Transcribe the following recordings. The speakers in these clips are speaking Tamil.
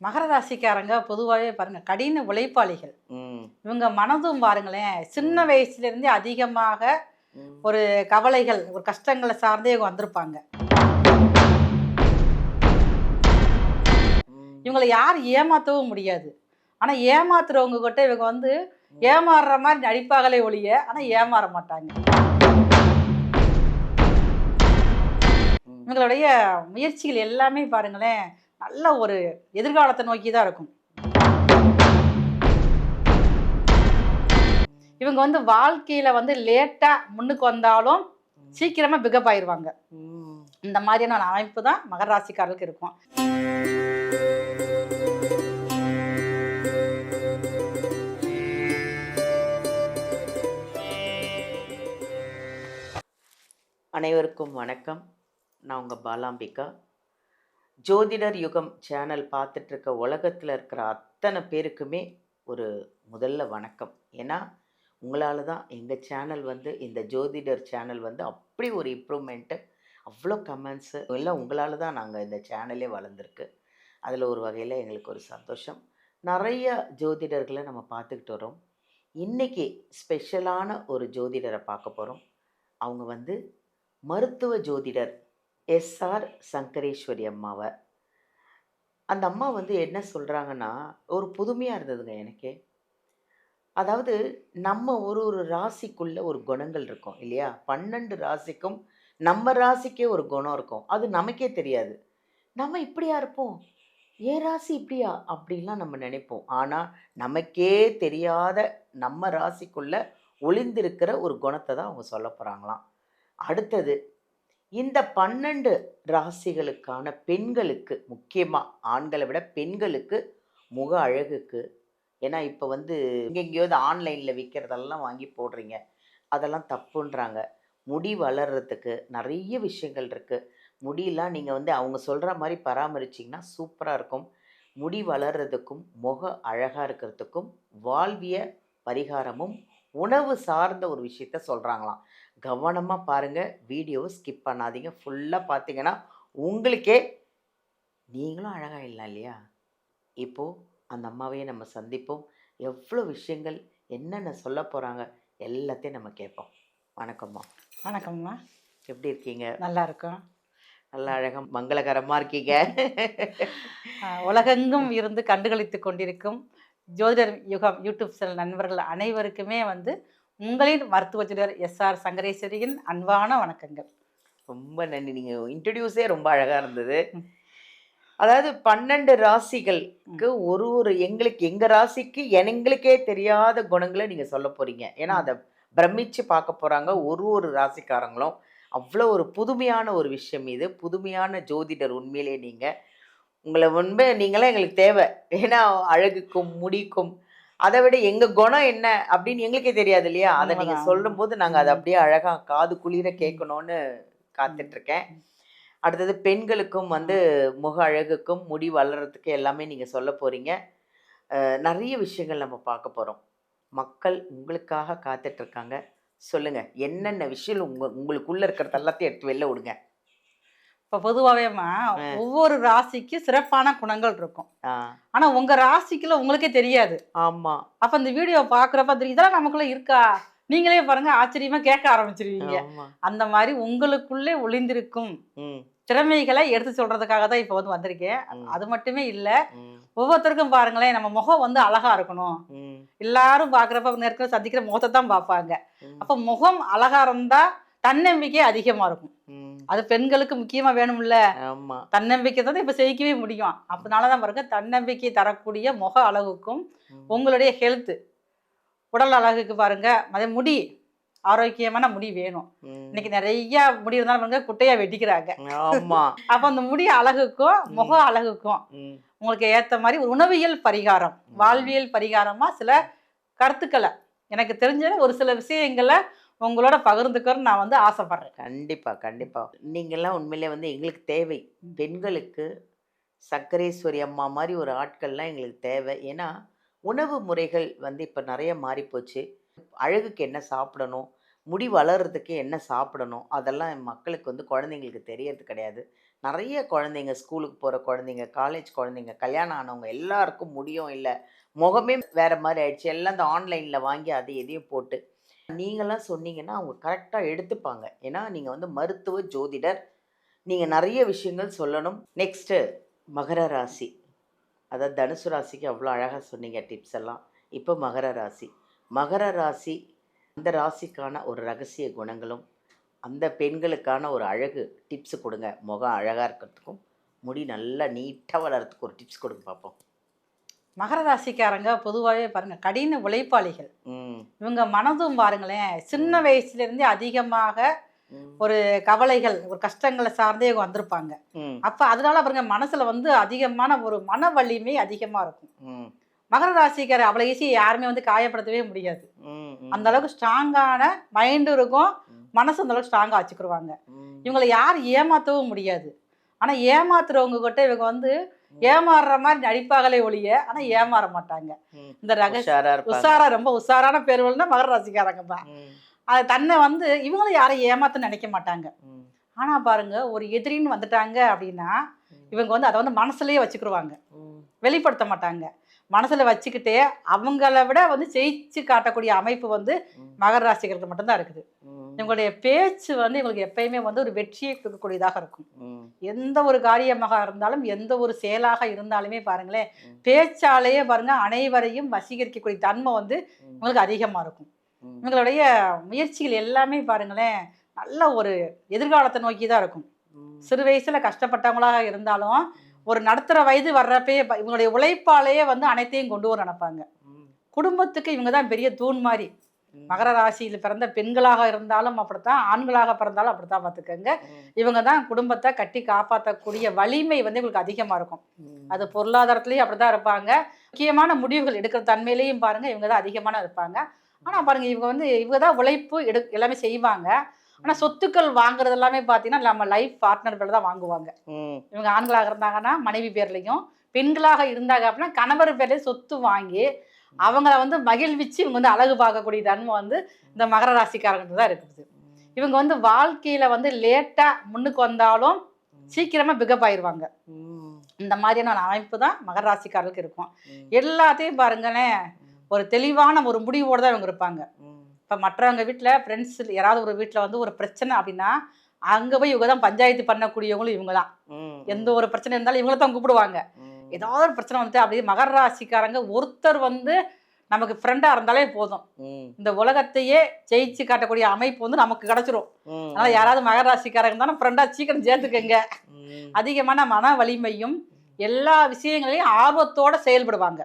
மகர ராசிக்காரங்க பொதுவாகவே பாருங்க கடின உழைப்பாளிகள். ம். இவங்க மனதும் பாருங்களேன், சின்ன வயசுலேருந்தே அதிகமாக ம். ஒரு கவலைகள், ஒரு கஷ்டங்களை சார்ந்தே இவங்க வந்திருப்பாங்க. ம். இவங்களை யார் ஏமாற்றவும் முடியாது. ஆனால் ஏமாத்துறவங்க கிட்ட இவங்க வந்து ஏமாறுற மாதிரி நடிப்பாங்களே ஒழிய, ஆனால் ஏமாற மாட்டாங்க. ம். இவங்களுடைய முயற்சிகள் எல்லாமே பாருங்களேன், நல்ல ஒரு எதிர்காலத்தை நோக்கி தான் இருக்கும். இவங்க வந்து வாழ்க்கையில வந்து லேட்டா முன்னுக்கு வந்தாலும் சீக்கிரமா பிக்கப் ஆயிருவாங்க. ம். இந்த மாதிரியான அமைப்பு தான் மகர ராசிக்காரர்களுக்கு இருக்கும். அனைவருக்கும் வணக்கம். நான் உங்கள் பாலாம்பிகா. ஜோதிடர் யுகம் சேனல் பார்த்துட்டு இருக்க உலகத்தில் இருக்கிற அத்தனை பேருக்குமே ஒரு முதல்ல வணக்கம். ஏன்னா உங்களால் தான் எங்கள் சேனல் வந்து இந்த ஜோதிடர் சேனல் வந்து அப்படி ஒரு இம்ப்ரூவ்மெண்ட்டு, அவ்வளோ கமெண்ட்ஸு எல்லாம் உங்களால் தான் நாங்கள் இந்த சேனலே வளர்ந்துருக்கு. அதில் ஒரு வகையில் எங்களுக்கு ஒரு சந்தோஷம். நிறைய ஜோதிடர்களை நம்ம பார்த்துக்கிட்டு வரோம். இன்றைக்கி ஸ்பெஷலான ஒரு ஜோதிடரை பார்க்க போகிறோம். அவங்க வந்து மருத்துவ ஜோதிடர் எஸ்ஆர் சங்கரேஸ்வரி அம்மாவை. அந்த அம்மா வந்து என்ன சொல்கிறாங்கன்னா, ஒரு புதுமையாக இருந்ததுங்க எனக்கே. அதாவது நம்ம ஒரு ஒரு ராசிக்குள்ள ஒரு குணங்கள் இருக்கும் இல்லையா? 12 ராசிக்கும் நம்ம ராசிக்கே ஒரு குணம் இருக்கும். அது நமக்கே தெரியாது. நம்ம இப்படியா இருப்போம், என் ராசி இப்படியா அப்படின்லாம் நம்ம நினைப்போம். ஆனால் நமக்கே தெரியாத நம்ம ராசிக்குள்ள ஒளிந்திருக்கிற ஒரு குணத்தை தான் அவங்க சொல்ல போகிறாங்களாம். அடுத்தது, இந்த 12 ராசிகளுக்கான பெண்களுக்கு, முக்கியமாக ஆண்களை விட பெண்களுக்கு முக அழகுக்கு, ஏன்னா இப்போ வந்து எங்கெங்கேயாவது ஆன்லைனில் விற்கிறதெல்லாம் வாங்கி போடுறீங்க, அதெல்லாம் தப்புன்றாங்க. முடி வளர்கிறதுக்கு நிறைய விஷயங்கள் இருக்குது. முடியெல்லாம் நீங்கள் வந்து அவங்க சொல்கிற மாதிரி பராமரிச்சிங்கன்னா சூப்பராக இருக்கும். முடி வளர்கிறதுக்கும் முக அழகாக இருக்கிறதுக்கும் வாழ்விய பரிகாரமும் உணவு சார்ந்த ஒரு விஷயத்த சொல்கிறாங்களாம். கவனமாக பாருங்கள், வீடியோவை ஸ்கிப் பண்ணாதீங்க. ஃபுல்லாக பார்த்தீங்கன்னா உங்களுக்கே நீங்களும் அழகாயிடலாம் இல்லையா? இப்போது அந்த அம்மாவையே நம்ம சந்திப்போம். எவ்வளோ விஷயங்கள் என்னென்ன சொல்ல போகிறாங்க எல்லாத்தையும் நம்ம கேட்போம். வணக்கம்மா. வணக்கம்மா. எப்படி இருக்கீங்க? நல்லா இருக்கும். நல்லா அழகாக மங்களகரமாக இருக்கீங்க. உலகெங்கும் இருந்து கண்டுகளித்து கொண்டிருக்கும் ஜோதிடர் யுகம் யூடியூப் சேனல் நண்பர்கள் அனைவருக்குமே வந்து உங்களின் மருத்துவ ஜோதிடர் எஸ்ஆர் சங்கரேஸ்வரியின் அன்பான வணக்கங்கள். ரொம்ப நன்றி. நீங்கள் இன்ட்ரடியூஸே ரொம்ப அழகாக இருந்தது. அதாவது 12 ராசிகளுக்கு ஒரு ஒரு எங்களுக்கு எங்கள் ராசிக்கு எங்களுக்கே தெரியாத குணங்களை நீங்கள் சொல்ல போகிறீங்க. ஏன்னா அதை பிரமிச்சு பார்க்க போகிறாங்க ஒரு ஒரு ராசிக்காரங்களும். அவ்வளோ ஒரு புதுமையான ஒரு விஷயம் இது. புதுமையான ஜோதிடர் உண்மையிலே நீங்கள். உங்களை முன்பே நீங்களாம் எங்களுக்கு தேவை. ஏன்னா அழகுக்கும் முடிக்கும் அதை விட எங்கள் குணம் என்ன அப்படின்னு எங்களுக்கே தெரியாது இல்லையா? அதை நீங்கள் சொல்லும்போது நாங்கள் அதை அப்படியே அழகாக காது குளிர கேட்கணும்னு காத்துட்ருக்கேன். அடுத்தது பெண்களுக்கும் வந்து முக அழகுக்கும் முடி வளர்கிறதுக்கு எல்லாமே நீங்கள் சொல்ல போகிறீங்க. நிறைய விஷயங்கள் நம்ம பார்க்க போகிறோம். மக்கள் உங்களுக்காக காத்துட்ருக்காங்க. சொல்லுங்கள், என்னென்ன விஷயம் உங்களுக்குள்ளே இருக்கிறது எல்லாத்தையும் எடுத்து வெளில விடுங்க. இப்போ பொதுவாகவேம்மா ஒவ்வொரு ராசிக்கும் சிறப்பான குணங்கள் இருக்கும். ஆனால் உங்கள் ராசிக்குள்ள உங்களுக்கே தெரியாது. ஆமாம். அப்போ இந்த வீடியோ பார்க்குறப்ப இதெல்லாம் நமக்குள்ளே இருக்கா, நீங்களே பாருங்க ஆச்சரியமாக கேட்க ஆரம்பிச்சிருவீங்க. அந்த மாதிரி உங்களுக்குள்ளே ஒளிந்திருக்கும் திறமைகளை எடுத்து சொல்றதுக்காக தான் இப்போ வந்து வந்திருக்கேன். அது மட்டுமே இல்லை, ஒவ்வொருத்தருக்கும் பாருங்களேன், நம்ம முகம் வந்து அழகா இருக்கணும். எல்லாரும் பார்க்குறப்ப நேரத்தில் சந்திக்கிற முகத்தை தான் பார்ப்பாங்க. அப்போ முகம் அழகா இருந்தா தன்னம்பிக்கை அதிகமா இருக்கும். அது பெண்களுக்கு முக்கியமா வேணும்ல. தன்னம்பிக்கை தான் இப்ப செய்யவே முடியும். அதனாலதான் பாருங்க, தன்னம்பிக்கை தரக்கூடிய முக அழகுக்கும் உங்களுடைய ஹெல்த் உடல் அழகுக்கு பாருங்க, அதே முடி ஆரோக்கியமான முடி வேணும். இன்னைக்கு நிறைய முடி இருந்தாலும் பாருங்க குட்டையா வெட்டிக்கிறாங்க. அப்ப அந்த முடி அழகுக்கும் முக அழகுக்கும் உங்களுக்கு ஏத்த மாதிரி ஒரு உணவியல் பரிகாரம், வாழ்வியல் பரிகாரமா சில கருத்துக்களை, எனக்கு தெரிஞ்ச ஒரு சில விஷயங்களை உங்களோட பகிர்ந்துக்கிறேன்னு நான் வந்து ஆசைப்படுறேன். கண்டிப்பாக கண்டிப்பாக. நீங்கள்லாம் உண்மையிலே வந்து எங்களுக்கு தேவை. பெண்களுக்கு சங்கரேஸ்வரி அம்மா மாதிரி ஒரு ஆட்கள்லாம் எங்களுக்கு தேவை. ஏன்னா உணவு முறைகள் வந்து இப்போ நிறைய மாறிப்போச்சு. அழகுக்கு என்ன சாப்பிடணும், முடி வளர்கிறதுக்கு என்ன சாப்பிடணும், அதெல்லாம் மக்களுக்கு வந்து குழந்தைங்களுக்கு தெரியறது கிடையாது. நிறைய குழந்தைங்க, ஸ்கூலுக்கு போகிற குழந்தைங்க, காலேஜ் குழந்தைங்க, கல்யாணம் ஆனவங்க எல்லாருக்கும் முடியும் இல்லை, முகமே வேறு மாதிரி ஆயிடுச்சு. எல்லாம் இந்த ஆன்லைனில் வாங்கி அதை எதையும் போட்டு நீங்களாம் சொன்னீங்கன்னா அவங்க கரெக்டாக எடுத்துப்பாங்க. ஏன்னா நீங்கள் வந்து மருத்துவ ஜோதிடர், நீங்கள் நிறைய விஷயங்கள் சொல்லணும். நெக்ஸ்ட்டு மகர ராசி, அதாவது தனுசு ராசிக்கு அவ்வளோ அழகாக சொன்னீங்க டிப்ஸ் எல்லாம். இப்போ மகர ராசி, மகர ராசி அந்த ராசிக்கான ஒரு ரகசிய குணங்களும், அந்த பெண்களுக்கான ஒரு அழகு டிப்ஸ் கொடுங்க. முகம் அழகாக இருக்கிறதுக்கும் முடி நல்லா நீட்டாக வளர்கிறதுக்கு ஒரு டிப்ஸ் கொடுங்க பார்ப்போம். மகர ராசிக்காரங்க பொதுவாகவே பாருங்க கடின உழைப்பாளிகள். இவங்க மனதும் பாருங்களேன், சின்ன வயசுலேருந்தே அதிகமாக ஒரு கவலைகள், ஒரு கஷ்டங்களை சார்ந்தே இவங்க வந்திருப்பாங்க. அப்போ அதனால பாருங்க மனசுல வந்து அதிகமான ஒரு மன வலிமை அதிகமாக இருக்கும். மகர ராசிக்கார அவ்வளோ ஈஸியாக யாருமே வந்து காயப்படுத்தவே முடியாது. அந்த அளவுக்கு ஸ்ட்ராங்கான மைண்டும் இருக்கும், மனசு அந்த அளவுக்கு ஸ்ட்ராங்காக வச்சுக்கிடுவாங்க. இவங்களை யார் ஏமாற்றவும் முடியாது. ஆனால் ஏமாத்துறவங்க கிட்ட இவங்க வந்து ஏமாறுற மாதிரி நடிப்பாங்களே ஒழிய, ஆனால் ஏமாற மாட்டாங்க. இந்த உஷாரா, ரொம்ப உஷாரான பேர்கள்னா மகர ராசிக்காரங்க தான். அது தன்னை வந்து இவங்களும் யாரையும் ஏமாத்த நினைக்க மாட்டாங்க. ஆனால் பாருங்க, ஒரு எதிரின்னு வந்துட்டாங்க அப்படின்னா இவங்க வந்து அதை வந்து மனசுலயே வச்சுக்கிடுவாங்க, வெளிப்படுத்த மாட்டாங்க. மனசுல வச்சுக்கிட்டே அவங்கள விட வந்து ஜெயிச்சு காட்டக்கூடிய அமைப்பு வந்து மகர ராசிகளுக்கு மட்டும்தான் இருக்குது. இவங்களுடைய பேச்சு வந்து இவங்களுக்கு எப்பயுமே வந்து ஒரு வெற்றியை கொடுக்கக்கூடியதாக இருக்கும். எந்த ஒரு காரியமாக இருந்தாலும், எந்த ஒரு செயலாக இருந்தாலுமே பாருங்களேன், பேச்சாலேயே பாருங்க அனைவரையும் வசீகரிக்கக்கூடிய தன்மை வந்து இவங்களுக்கு அதிகமாக இருக்கும். இவங்களுடைய முயற்சிகள் எல்லாமே பாருங்களேன் நல்ல ஒரு எதிர்காலத்தை நோக்கி தான் இருக்கும். சிறு வயசுல கஷ்டப்பட்டவங்களாக இருந்தாலும் ஒரு நடுத்தர வயது வர்றப்பயே இவங்களுடைய உழைப்பாலேயே வந்து அனைத்தையும் கொண்டு வர நினைப்பாங்க. குடும்பத்துக்கு இவங்க தான் பெரிய தூண் மாதிரி. மகர ராசியில் பிறந்த பெண்களாக இருந்தாலும் அப்படித்தான், ஆண்களாக பிறந்தாலும் அப்படித்தான் பார்த்துக்கங்க. இவங்க தான் குடும்பத்தை கட்டி காப்பாற்றக்கூடிய வலிமை வந்து இவங்களுக்கு அதிகமாக இருக்கும். அது பொருளாதாரத்துலேயும் அப்படிதான் இருப்பாங்க. முக்கியமான முடிவுகள் எடுக்கிற தன்மையிலையும் பாருங்க இவங்க தான் அதிகமான இருப்பாங்க. ஆனால் பாருங்க இவங்க தான் உழைப்பு எல்லாமே செய்வாங்க. ஆனால் சொத்துக்கள் வாங்குறது எல்லாமே பார்த்தீங்கன்னா நம்ம லைஃப் பார்ட்னர் பேர் தான் வாங்குவாங்க. இவங்க ஆண்களாக இருந்தாங்கன்னா மனைவி பேர்லையும், பெண்களாக இருந்தாங்க அப்படின்னா கணவர் பேர்லையும் சொத்து வாங்கி அவங்கள வந்து மகிழ்விச்சு இவங்க வந்து அழகு பார்க்கக்கூடிய தன்மை வந்து இந்த மகர ராசிக்காரங்க தான் இருக்குது. இவங்க வந்து வாழ்க்கையில வந்து லேட்டா முன்னுக்கு வந்தாலும் சீக்கிரமா பிகப் ஆயிடுவாங்க. இந்த மாதிரியான அமைப்பு தான் மகர ராசிக்காரர்களுக்கு இருக்கும். எல்லாத்தையும் பாருங்களேன் ஒரு தெளிவான ஒரு முடிவோடு தான் இவங்க இருப்பாங்க. இப்போ மற்றவங்க வீட்டில் ஃப்ரெண்ட்ஸ் யாராவது ஒரு வீட்டில் வந்து ஒரு பிரச்சனை அப்படின்னா அங்கே போய் இவங்க தான் பஞ்சாயத்து பண்ணக்கூடியவங்களும் இவங்க தான். எந்த ஒரு பிரச்சனை இருந்தாலும் இவங்கள தான் கூப்பிடுவாங்க. ஏதாவது ஒரு பிரச்சனை வந்துட்டு அப்படியே மகர ராசிக்காரங்க ஒருத்தர் வந்து நமக்கு ஃப்ரெண்டாக இருந்தாலே போதும், இந்த உலகத்தையே ஜெயிச்சு காட்டக்கூடிய அமைப்பு வந்து நமக்கு கிடைச்சிரும். அதனால் யாராவது மகர ராசிக்காரங்க தானே ஃப்ரெண்டாக சீக்கிரம் சேர்த்துக்கங்க. அதிகமான மன வலிமையும் எல்லா விஷயங்களையும் ஆர்வத்தோடு செயல்படுவாங்க.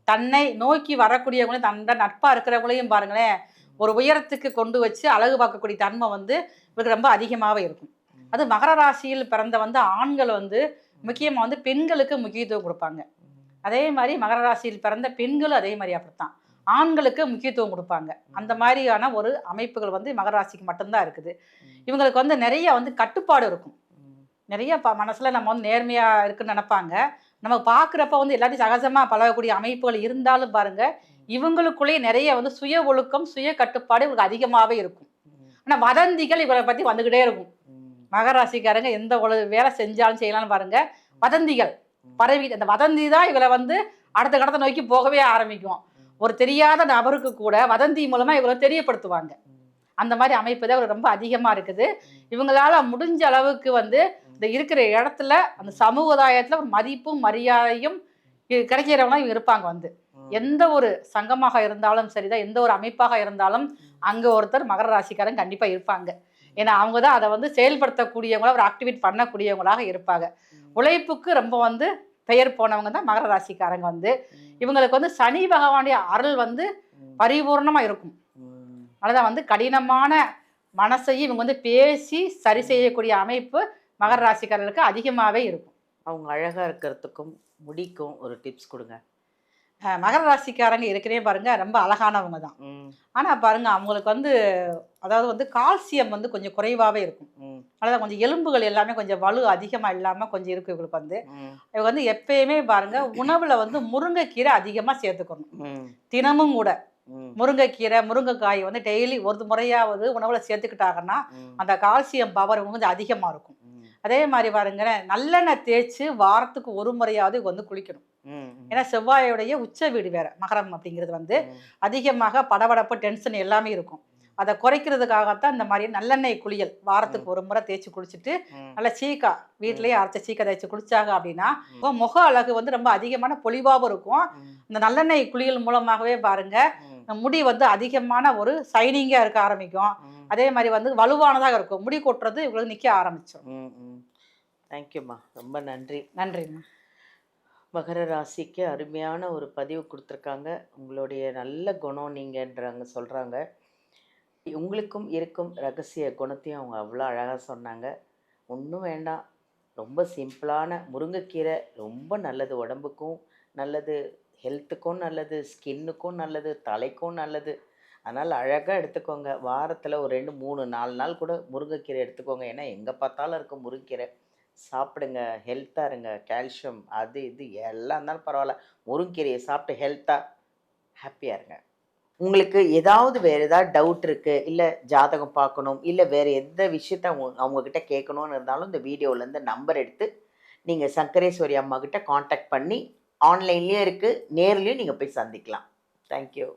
தன்னை நோக்கி வரக்கூடியவங்களையும் தன்னை நட்பாக இருக்கிறவங்களையும் பாருங்களேன் ஒரு உயரத்துக்கு கொண்டு வச்சு அழகு பார்க்கக்கூடிய தன்மை வந்து இவருக்கு ரொம்ப அதிகமாகவே இருக்கும். அது மகர ராசியில் பிறந்த வந்து ஆண்கள் வந்து முக்கியமாக வந்து பெண்களுக்கு முக்கியத்துவம் கொடுப்பாங்க. அதே மாதிரி மகர ராசியில் பிறந்த பெண்களும் அதே மாதிரி அப்படித்தான் ஆண்களுக்கு முக்கியத்துவம் கொடுப்பாங்க. அந்த மாதிரியான ஒரு அமைப்புகள் வந்து மகர ராசிக்கு மட்டும்தான் இருக்குது. இவங்களுக்கு வந்து நிறைய வந்து கட்டுப்பாடு இருக்கும். நிறைய மனசில் நம்ம வந்து நேர்மையாக இருக்குன்னு நினைப்பாங்க. நம்ம பார்க்குறப்ப வந்து எல்லாத்தையும் சகஜமாக பழகக்கூடிய அமைப்புகள் இருந்தாலும் பாருங்கள் இவங்களுக்குள்ளேயே நிறைய வந்து சுய ஒழுக்கம், சுய கட்டுப்பாடு இவங்களுக்கு அதிகமாகவே இருக்கும். ஆனால் வதந்திகள் இவரை பற்றி வந்துக்கிட்டே இருக்கும். மகர ராசிக்காரங்க எந்த வேலை செஞ்சாலும் செய்யலாம்னு பாருங்க வதந்திகள் பரவி, அந்த வதந்தி தான் இவரை வந்து அடுத்த கடத்தை நோக்கி போகவே ஆரம்பிக்கும். ஒரு தெரியாத நபருக்கு கூட வதந்தி மூலமாக இவரை தெரியப்படுத்துவாங்க. அந்த மாதிரி அமைப்பு தான் ரொம்ப அதிகமாக இருக்குது. இவங்களால முடிஞ்ச அளவுக்கு வந்து இந்த இருக்கிற இடத்துல அந்த சமூகதாயத்தில் ஒரு மதிப்பும் மரியாதையும் கிடைக்கிறவங்களாம் இவங்க இருப்பாங்க. வந்து எந்த ஒரு சங்கமாக இருந்தாலும் சரிதான், எந்த ஒரு அமைப்பாக இருந்தாலும் அங்கே ஒருத்தர் மகர ராசிக்காரங்க கண்டிப்பாக இருப்பாங்க. ஏன்னா அவங்க தான் அதை வந்து செயல்படுத்தக்கூடியவங்களா ஒரு ஆக்டிவேட் பண்ணக்கூடியவங்களாக இருப்பாங்க. உழைப்புக்கு ரொம்ப வந்து பெயர் போனவங்க தான் மகர ராசிக்காரங்க. வந்து இவங்களுக்கு வந்து சனி பகவானுடைய அருள் வந்து பரிபூர்ணமாக இருக்கும். அதனால வந்து கடினமான மனசையும் இவங்க வந்து பேசி சரி செய்யக்கூடிய அமைப்பு மகர ராசிக்காரர்களுக்கு அதிகமாகவே இருக்கும். அவங்க அழகாக இருக்கிறதுக்கும் முடிக்கும் ஒரு டிப்ஸ் கொடுங்க. மகர ராசிக்காரங்க இருக்கிறே பாருங்க ரொம்ப அழகானவங்க தான். ஆனால் பாருங்க அவங்களுக்கு வந்து அதாவது வந்து கால்சியம் வந்து கொஞ்சம் குறைவாகவே இருக்கும். அதனால கொஞ்சம் எலும்புகள் எல்லாமே கொஞ்சம் வலு அதிகமாக இல்லாமல் கொஞ்சம் இருக்கும் இவங்களுக்கு. வந்து இவங்க வந்து எப்பயுமே பாருங்க உணவில் வந்து முருங்கைக்கீரை அதிகமாக சேர்த்துக்கணும். தினமும் கூட முருங்கைக்கீரை, முருங்கைக்காய் வந்து டெய்லி ஒரு முறையாவது உணவில் சேர்த்துக்கிட்டாங்கன்னா அந்த கால்சியம் பவர் கொஞ்சம் அதிகமாக இருக்கும். அதே மாதிரி பாருங்க, நல்லெண்ணெய் தேய்ச்சி வாரத்துக்கு ஒரு முறையாவது வந்து குளிக்கணும். ஏன்னா செவ்வாயோடைய உச்ச வீடு வேற மகரம் அப்படிங்கிறது வந்து அதிகமாக படபடப்பு, டென்ஷன் எல்லாமே இருக்கும். அதை குறைக்கிறதுக்காகத்தான் இந்த மாதிரி நல்லெண்ணெய் குளியல் வாரத்துக்கு ஒரு முறை தேய்ச்சி குளிச்சுட்டு நல்லா சீக்கா வீட்டிலேயே அரைச்ச சீக்கா தேய்ச்சி குளிச்சாங்க அப்படின்னா முக அழகு வந்து ரொம்ப அதிகமான பொலிவாகவும் இருக்கும். இந்த நல்லெண்ணெய் குளியல் மூலமாகவே பாருங்க முடி வந்து அதிகமான ஒரு சைனிங்கா இருக்க ஆரம்பிக்கும். அதே மாதிரி வந்து வலுவானதாக இருக்கும். முடி கொட்டுறது இவ்வளவு நிக்க ஆரம்பிச்சிடும். தேங்க்யூம்மா, ரொம்ப நன்றி. நன்றிம்மா. மகர ராசிக்கு அருமையான ஒரு பதிவு கொடுத்துருக்காங்க. உங்களுடைய நல்ல குணம் நீங்கன்றாங்க சொல்கிறாங்க. உங்களுக்கும் இருக்கும் ரகசிய குணத்தையும் அவங்க அவ்வளோ அழகாக சொன்னாங்க. ஒன்றும் வேண்டாம், ரொம்ப சிம்பிளான முருங்கைக்கீரை ரொம்ப நல்லது, உடம்புக்கும் நல்லது, ஹெல்த்துக்கும் நல்லது, ஸ்கின்னுக்கும் நல்லது, தலைக்கும் நல்லது. அதனால் அழகாக எடுத்துக்கோங்க. வாரத்தில் ஒரு 2, 3, 4 நாள் கூட முருங்கைக்கீரை எடுத்துக்கோங்க. ஏன்னா எங்கே பார்த்தாலும் இருக்கும் முருங்கைக்கீரை. சாப்பிடுங்க, ஹெல்த்தாக இருங்க. கால்சியம் அது இது எல்லாம் இருந்தாலும் பரவாயில்ல, முருங்கைக்கீரையை சாப்பிட்டு ஹெல்த்தாக ஹாப்பியாக இருங்க. உங்களுக்கு ஏதாவது வேறு ஏதாவது டவுட் இருக்குது, இல்லை ஜாதகம் பார்க்கணும், இல்லை வேறு எந்த விஷயத்த அவங்கக்கிட்ட கேட்கணுன்னு இருந்தாலும் இந்த வீடியோவிலேருந்து நம்பர் எடுத்து நீங்கள் சங்கரேஸ்வரி அம்மாக்கிட்ட காண்டாக்ட் பண்ணி ஆன்லைன்லேயும் இருக்குது, நேர்லேயும் நீங்கள் போய் சந்திக்கலாம். தேங்க்யூ.